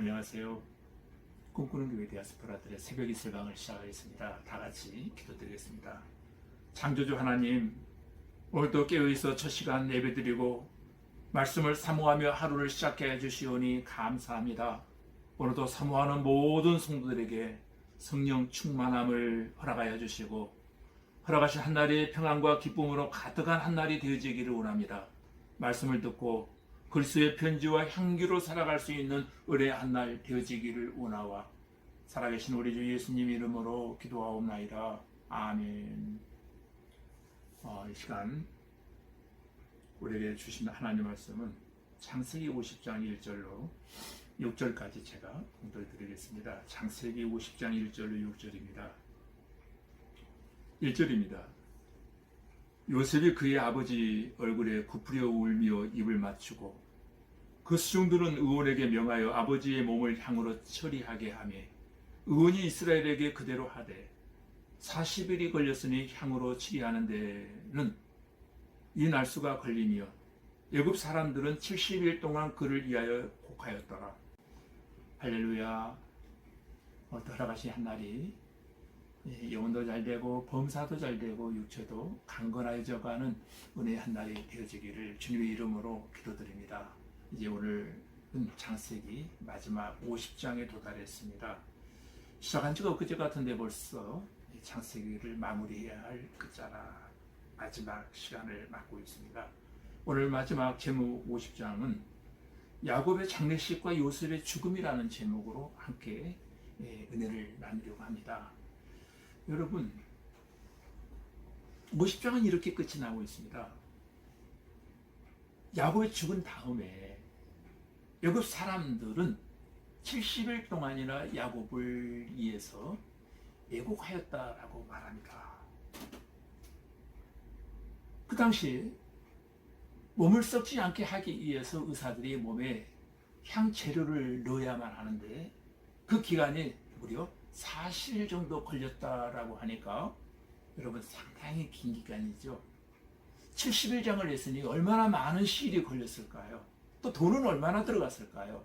안녕하세요. 꿈꾸는 교회 디아스포라들의 새벽 이슬강을 시작하겠습니다. 다 같이 기도드리겠습니다. 창조주 하나님, 오늘도 깨어있어 첫 시간 예배드리고 말씀을 사모하며 하루를 시작해 주시오니 감사합니다. 오늘도 사모하는 모든 성도들에게 성령 충만함을 허락하여 주시고 허락하신 한날이 평안과 기쁨으로 가득한 한날이 되어지기를 원합니다. 말씀을 듣고 그리스도의 편지와 향기로 살아갈 수 있는 은혜의 한날 되어지기를 원하와 살아계신 우리 주 예수님 이름으로 기도하옵나이다. 아멘. 이 시간 우리에게 주신 하나님 말씀은 창세기 50장 1절로 6절까지 제가 공독해 드리겠습니다. 창세기 50장 1절로 6절입니다. 1절입니다. 요셉이 그의 아버지 얼굴에 굽으려 울며 입을 맞추고 그 수중들은 의원에게 명하여 아버지의 몸을 향으로 처리하게 하며 의원이 이스라엘에게 그대로 하되 40일이 걸렸으니 향으로 처리하는 데는 이 날수가 걸리며 애굽 사람들은 70일 동안 그를 위하여 곡하였더라. 할렐루야. 돌아가신 한날이 영혼도 잘되고 범사도 잘되고 육체도 강건해져가는 은혜의 한날이 되어지기를 주님의 이름으로 기도드립니다. 이제 오늘은 창세기 마지막 50장에 도달했습니다. 시작한 지가 엊그제 같은데 벌써 창세기를 마무리해야 할 끝자락 마지막 시간을 맞고 있습니다. 오늘 마지막 제목 50장은 야곱의 장례식과 요셉의 죽음이라는 제목으로 함께 은혜를 나누려고 합니다. 여러분, 50장은 이렇게 끝이 나고 있습니다. 야곱이 죽은 다음에 애굽 사람들은 70일 동안이나 야곱을 위해서 애곡하였다라고 말합니다. 그 당시 몸을 썩지 않게 하기 위해서 의사들이 몸에 향재료를 넣어야만 하는데 그 기간이 무려 40일 정도 걸렸다라고 하니까 여러분 상당히 긴 기간이죠. 70일장을 했으니 얼마나 많은 시일이 걸렸을까요? 또 돈은 얼마나 들어갔을까요?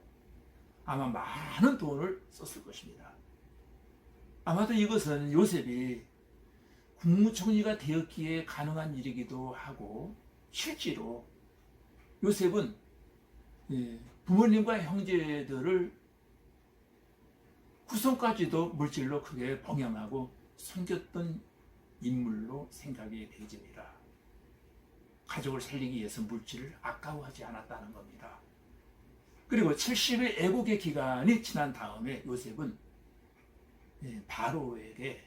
아마 많은 돈을 썼을 것입니다. 아마도 이것은 요셉이 국무총리가 되었기에 가능한 일이기도 하고 실제로 요셉은 부모님과 형제들을 후손까지도 물질로 크게 봉양하고 섬겼던 인물로 생각이 되어집니다. 가족을 살리기 위해서 물질을 아까워하지 않았다는 겁니다. 그리고 70의 애국의 기간이 지난 다음에 요셉은 바로에게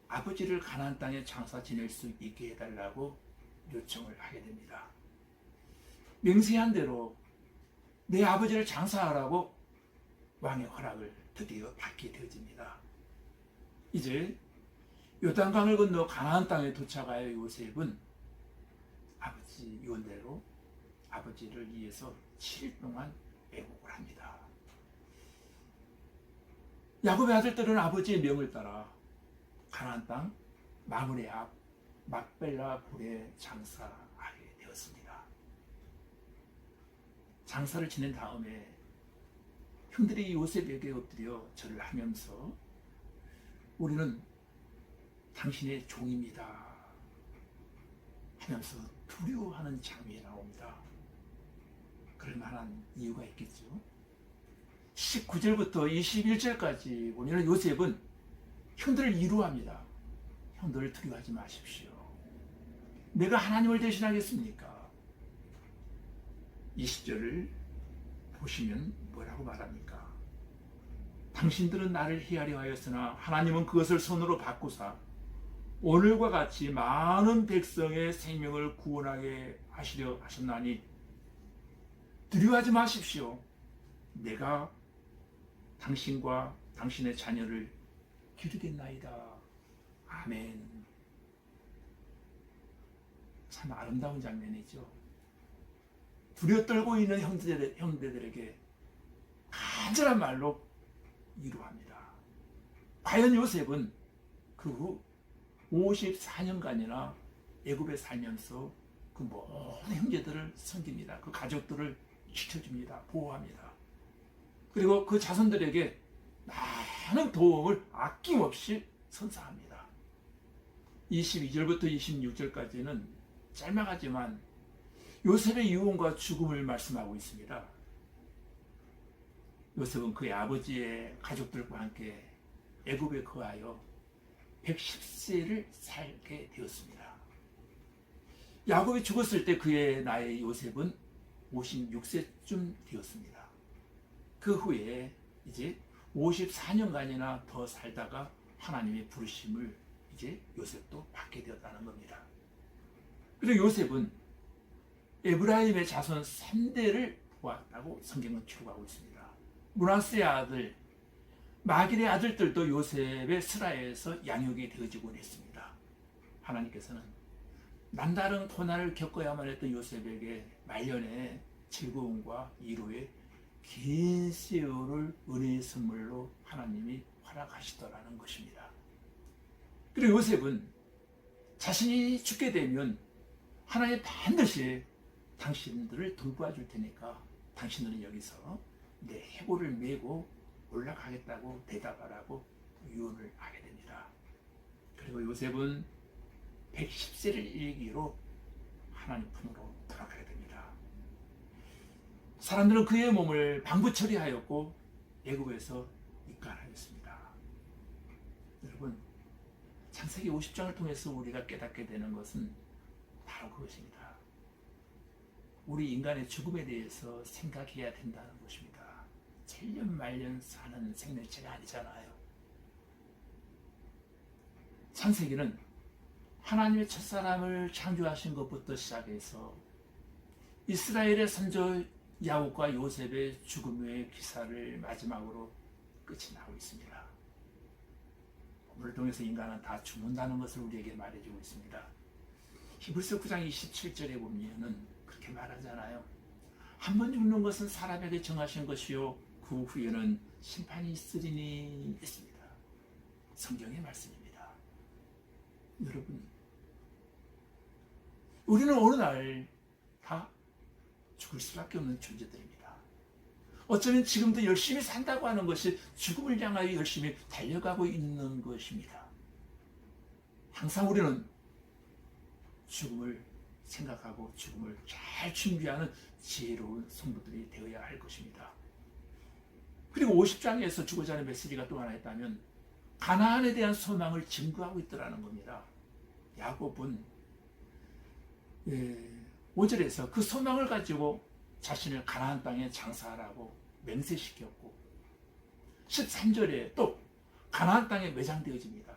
아버지를 가나안 땅에 장사 지낼 수 있게 해달라고 요청을 하게 됩니다. 맹세한 대로 내 아버지를 장사하라고 왕의 허락을 드디어 받게 되어집니다. 이제 요단강을 건너 가나안 땅에 도착하여 요셉은 아버지 유언대로 아버지를 위해서 7일 동안 애국을 합니다. 야곱의 아들들은 아버지의 명을 따라 가나안 땅 마므레 앞 막벨라 굴에 장사하게 되었습니다. 장사를 지낸 다음에 형들이 요셉에게 엎드려 절을 하면서 우리는 당신의 종입니다 하면서 두려워하는 장면이 나옵니다. 그럴 만한 이유가 있겠죠. 19절부터 21절까지 보면 요셉은 형들을 위로합니다. 형들을 두려워하지 마십시오. 내가 하나님을 대신하겠습니까? 20절을 보시면 뭐라고 말합니까? 당신들은 나를 해하려 하였으나 하나님은 그것을 손으로 바꾸사 오늘과 같이 많은 백성의 생명을 구원하게 하시려 하셨나니 두려워하지 마십시오. 내가 당신과 당신의 자녀를 기르겠나이다. 아멘. 참 아름다운 장면이죠. 두려워 떨고 있는 형제들에게 간절한 말로 위로합니다. 과연 요셉은 그 후 54년간이나 애굽에 살면서 그 모든 형제들을 섬깁니다. 그 가족들을 지켜줍니다. 보호합니다. 그리고 그 자손들에게 많은 도움을 아낌없이 선사합니다. 22절부터 26절까지는 짤막하지만 요셉의 유언과 죽음을 말씀하고 있습니다. 요셉은 그의 아버지의 가족들과 함께 애굽에 거하여 110세를 살게 되었습니다. 야곱이 죽었을 때 그의 나이 요셉은 56세쯤 되었습니다. 그 후에 이제 54년간이나 더 살다가 하나님의 부르심을 이제 요셉도 받게 되었다는 겁니다. 그리고 요셉은 에브라임의 자손 3대를 보았다고 성경은 기록하고 있습니다. 므낫세의 아들, 마길의 아들들도 요셉의 스라에서 양육이 되어지곤 했습니다. 하나님께서는 남다른 고난을 겪어야만 했던 요셉에게 말년에 즐거움과 위로의 긴 세월을 은혜의 선물로 하나님이 허락하시더라는 것입니다. 그리고 요셉은 자신이 죽게 되면 하나님 반드시 당신들을 돌보아 줄 테니까 당신들은 여기서 내 해골을 메고 올라가겠다고 대답하라고 유언을 하게 됩니다. 그리고 요셉은 110세를 일기로 하나님 품으로 돌아가게 됩니다. 사람들은 그의 몸을 방부 처리하였고 애굽에서 입간하였습니다. 여러분, 창세기 50장을 통해서 우리가 깨닫게 되는 것은 바로 그것입니다. 우리 인간의 죽음에 대해서 생각해야 된다는 것입니다. 천년 만년 사는 생명체가 아니잖아요. 창세기는 하나님의 첫사람을 창조하신 것부터 시작해서 이스라엘의 선조 야곱과 요셉의 죽음의 기사를 마지막으로 끝이 나고 있습니다. 본문을 통해서 인간은 다 죽는다는 것을 우리에게 말해주고 있습니다. 히브리서 9장 27절에 보면은 그렇게 말하잖아요. 한 번 죽는 것은 사람에게 정하신 것이요 그 후에는 심판이 있으리니 했습니다. 성경의 말씀입니다. 여러분, 우리는 어느 날 다 죽을 수밖에 없는 존재들입니다. 어쩌면 지금도 열심히 산다고 하는 것이 죽음을 향하여 열심히 달려가고 있는 것입니다. 항상 우리는 죽음을 생각하고 죽음을 잘 준비하는 지혜로운 성도들이 되어야 할 것입니다. 그리고 50장에서 주고자 하는 메시지가 또 하나 있다면 가나안에 대한 소망을 증거하고 있더라는 겁니다. 야곱은 5절에서 그 소망을 가지고 자신을 가나안 땅에 장사하라고 맹세시켰고 13절에 또 가나안 땅에 매장되어집니다.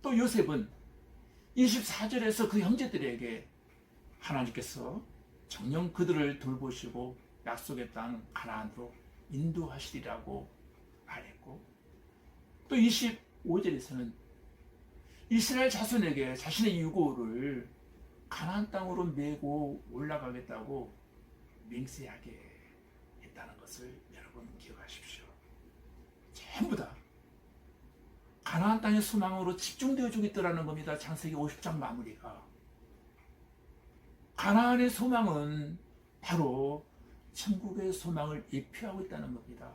또 요셉은 24절에서 그 형제들에게 하나님께서 정녕 그들을 돌보시고 약속의 땅 가나안으로 인도하시리라고 말했고 또 25절에서는 이스라엘 자손에게 자신의 유고를 가나안 땅으로 메고 올라가겠다고 맹세하게 했다는 것을 여러분 기억하십시오. 전부 다 가나안 땅의 소망으로 집중되어 주고 있더라는 겁니다. 창세기 50장 마무리가. 가나안의 소망은 바로 천국의 소망을 예표하고 있다는 겁니다.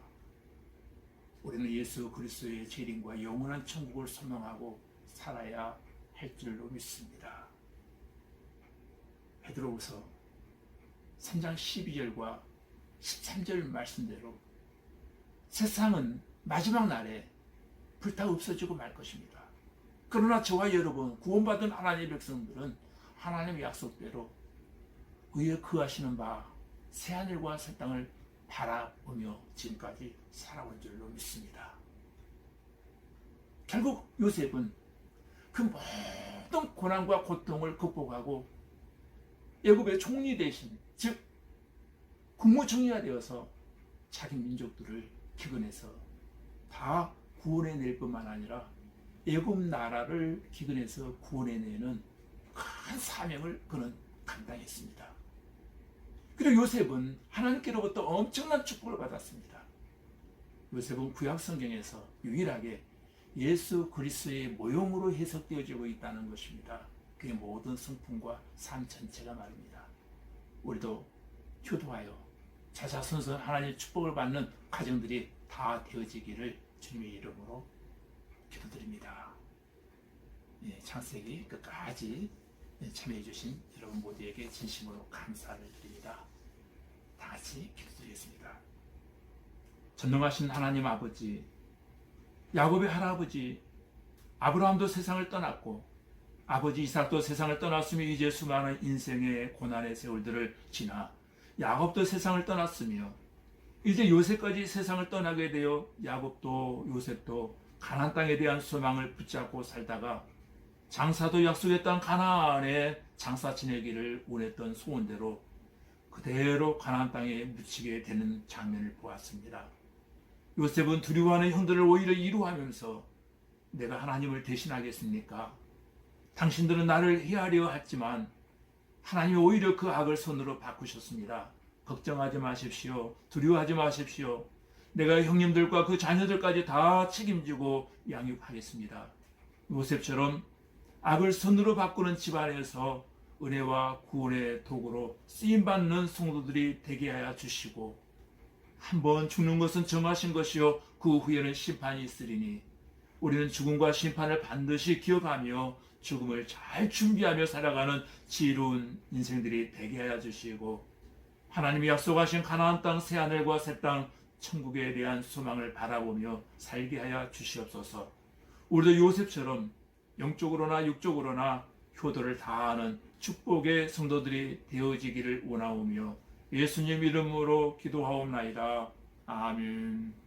우리는 예수 그리스도의 재림과 영원한 천국을 소망하고 살아야 할 줄로 믿습니다. 베드로후서 3장 12절과 13절 말씀대로 세상은 마지막 날에 불타 없어지고 말 것입니다. 그러나 저와 여러분 구원받은 하나님의 백성들은 하나님의 약속대로 의에 거하시는 바 새하늘과 새 땅을 바라보며 지금까지 살아온 줄로 믿습니다. 결국 요셉은 그 모든 고난과 고통을 극복하고 애굽의 총리 대신 즉 국무총리가 되어서 자기 민족들을 기근해서 다 구원해낼 뿐만 아니라 애굽 나라를 기근해서 구원해내는 큰 사명을 그는 감당했습니다. 그리고 요셉은 하나님께로부터 엄청난 축복을 받았습니다. 요셉은 구약 성경에서 유일하게 예수 그리스도의 모형으로 해석되어지고 있다는 것입니다. 그의 모든 성품과 삶 전체가 말입니다. 우리도 효도하여 자자손손 하나님의 축복을 받는 가정들이 다 되어지기를 주님의 이름으로 기도드립니다. 예, 창세기 끝까지 참여해 주신 여러분 모두에게 진심으로 감사를 드립니다. 다 같이 기도드리겠습니다. 전능하신 하나님 아버지, 야곱의 할아버지 아브라함도 세상을 떠났고 아버지 이삭도 세상을 떠났으며 이제 수많은 인생의 고난의 세월들을 지나 야곱도 세상을 떠났으며 이제 요셉까지 세상을 떠나게 되어 야곱도 요셉도 가나안 땅에 대한 소망을 붙잡고 살다가 장사도 약속했던 가나안에 장사 지내기를 원했던 소원대로 그대로 가나안 땅에 묻히게 되는 장면을 보았습니다. 요셉은 두려워하는 형들을 오히려 이루하면서 내가 하나님을 대신하겠습니까? 당신들은 나를 해하려 했지만 하나님이 오히려 그 악을 손으로 바꾸셨습니다. 걱정하지 마십시오. 두려워하지 마십시오. 내가 형님들과 그 자녀들까지 다 책임지고 양육하겠습니다. 요셉처럼 악을 손으로 바꾸는 집안에서 은혜와 구원의 도구로 쓰임받는 성도들이 되게 하여 주시고 한번 죽는 것은 정하신 것이요 그 후에는 심판이 있으리니 우리는 죽음과 심판을 반드시 기억하며 죽음을 잘 준비하며 살아가는 지혜로운 인생들이 되게 하여 주시고 하나님이 약속하신 가나안 땅 새하늘과 새 땅 천국에 대한 소망을 바라보며 살게 하여 주시옵소서. 우리도 요셉처럼 영적으로나 육적으로나 효도를 다하는 축복의 성도들이 되어지기를 원하오며 예수님 이름으로 기도하옵나이다. 아멘.